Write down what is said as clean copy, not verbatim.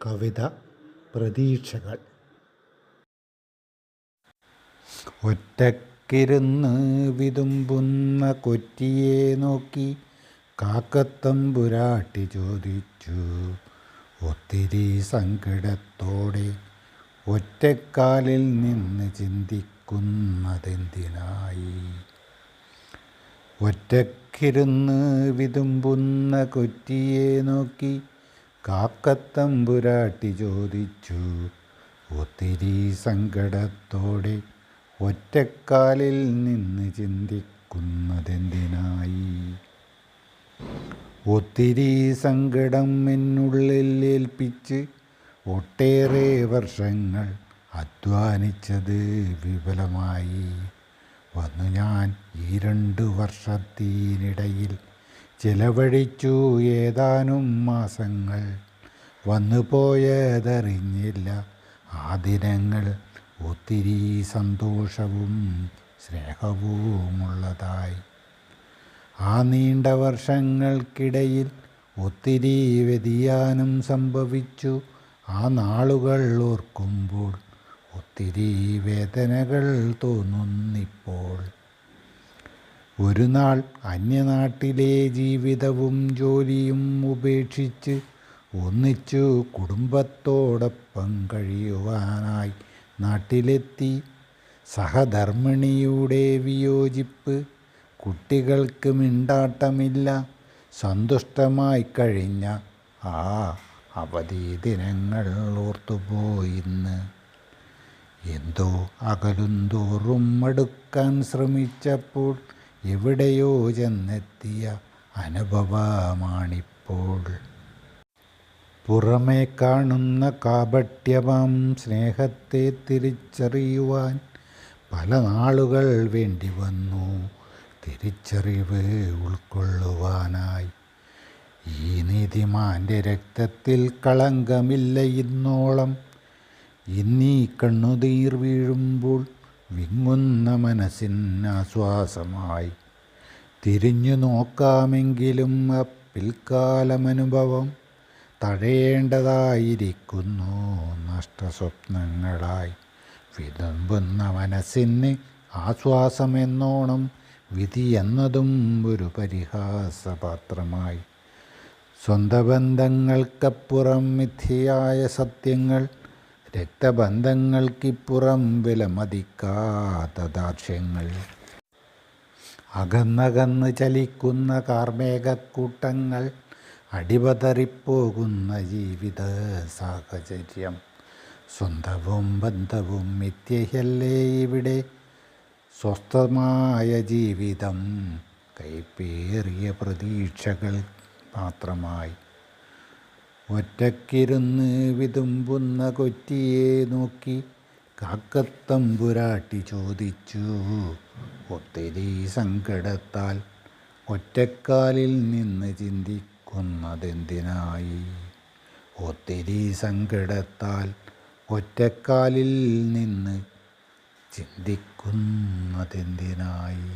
കവിത പ്രതീക്ഷകൾ. ഒറ്റക്കിരുന്ന് വിതുമ്പുന്ന കൊറ്റിയെ നോക്കി കാക്കത്തമ്പുരാട്ടി ചോദിച്ചു ഒത്തിരി സങ്കടത്തോടെ, ഒറ്റക്കാലിൽ നിന്ന് ചിന്തിക്കുന്നതെന്തിനായി? ഒറ്റക്കിരുന്ന് വിതുമ്പുന്ന കൊറ്റിയെ നോക്കി കാക്കത്തമ്പുരാട്ടി ചോദിച്ചു ഒത്തിരി സങ്കടത്തോടെ, ഒറ്റക്കാലിൽ നിന്ന് ചിന്തിക്കുന്നതെന്തിനായി? ഒത്തിരി സങ്കടം എന്നുള്ളിൽ ഏൽപ്പിച്ച് ഒട്ടേറെ വർഷങ്ങൾ അധ്വാനിച്ചത് വിഫലമായി. വന്നു ഞാൻ ഈ 2 വർഷത്തിനിടയിൽ ചിലവഴിച്ചു ഏതാനും മാസങ്ങൾ. വന്നു പോയതറിഞ്ഞില്ല ആ ദിനങ്ങൾ, ഒത്തിരി സന്തോഷവും സ്നേഹവുമുള്ളതായി. ആ നീണ്ട വർഷങ്ങൾക്കിടയിൽ ഒത്തിരി വ്യതിയാനം സംഭവിച്ചു. ആ നാളുകൾ ഓർക്കുമ്പോൾ ഒത്തിരി വേദനകൾ തോന്നുന്നിപ്പോൾ. ഒരു നാൾ അന്യനാട്ടിലെ ജീവിതവും ജോലിയും ഉപേക്ഷിച്ച് ഒന്നിച്ചു കുടുംബത്തോടൊപ്പം കഴിയുവാനായി നാട്ടിലെത്തി. സഹധർമ്മിണിയുടെ വിയോജിപ്പ്, കുട്ടികൾക്ക് മിണ്ടാട്ടമില്ല. സന്തുഷ്ടമായി കഴിഞ്ഞ ആ അവധി ദിനങ്ങൾ ഓർത്തുപോയിന്ന്. എന്തോ അകലുന്തോറും അടുക്കാൻ ശ്രമിച്ചപ്പോൾ എവിടെയോ ചെന്നെത്തിയ അനുഭവമാണിപ്പോൾ. പുറമേ കാണുന്ന കാപട്യമാം സ്നേഹത്തെ തിരിച്ചറിയുവാൻ പല നാളുകൾ വേണ്ടി വന്നു. തിരിച്ചറിവ് ഉൾക്കൊള്ളുവാനായി. ഈ നീതിമാൻ്റെ രക്തത്തിൽ കളങ്കമില്ല ഇന്നോളം. ഇന്നീ കണ്ണുനീർ വീഴുമ്പോൾ വിങ്ങുന്ന മനസ്സിനാശ്വാസമായി. തിരിഞ്ഞു നോക്കാമെങ്കിലും ആ പിൽക്കാലമനുഭവം തഴയേണ്ടതായിരിക്കുന്നു നഷ്ടസ്വപ്നങ്ങളായി. വിതുമ്പുന്ന മനസ്സിന് ആശ്വാസമെന്നോണം വിധി എന്നതും ഒരു പരിഹാസപാത്രമായി. സ്വന്തം ബന്ധങ്ങൾക്കപ്പുറം മിഥ്യയായ സത്യങ്ങൾ, രക്തബന്ധങ്ങൾക്കിപ്പുറം വിലമതിക്കാത്ത ദാർഷ്ട്യങ്ങൾ. അകന്നകന്ന് ചലിക്കുന്ന കാർമേഘക്കൂട്ടങ്ങൾ, അടിപതറിപ്പോകുന്ന ജീവിത സാഹചര്യം. സ്വന്തവും ബന്ധവും മിഥ്യയല്ലേ ഇവിടെ? സ്വസ്ഥമായ ജീവിതം കൈപ്പേറിയ പ്രതീക്ഷകൾ മാത്രമായി. ഒറ്റക്കിരുന്ന് വിതുമ്പുന്ന കൊറ്റിയെ നോക്കി കാക്കത്തമ്പുരാട്ടി ചോദിച്ചു ഒത്തിരി സങ്കടത്താൽ, ഒറ്റക്കാലിൽ നിന്ന് ചിന്തിക്കുന്നതെന്തിനായി? ഒത്തിരി സങ്കടത്താൽ ഒറ്റക്കാലിൽ നിന്ന് ചിന്തിക്കുന്നതെന്തിനായി?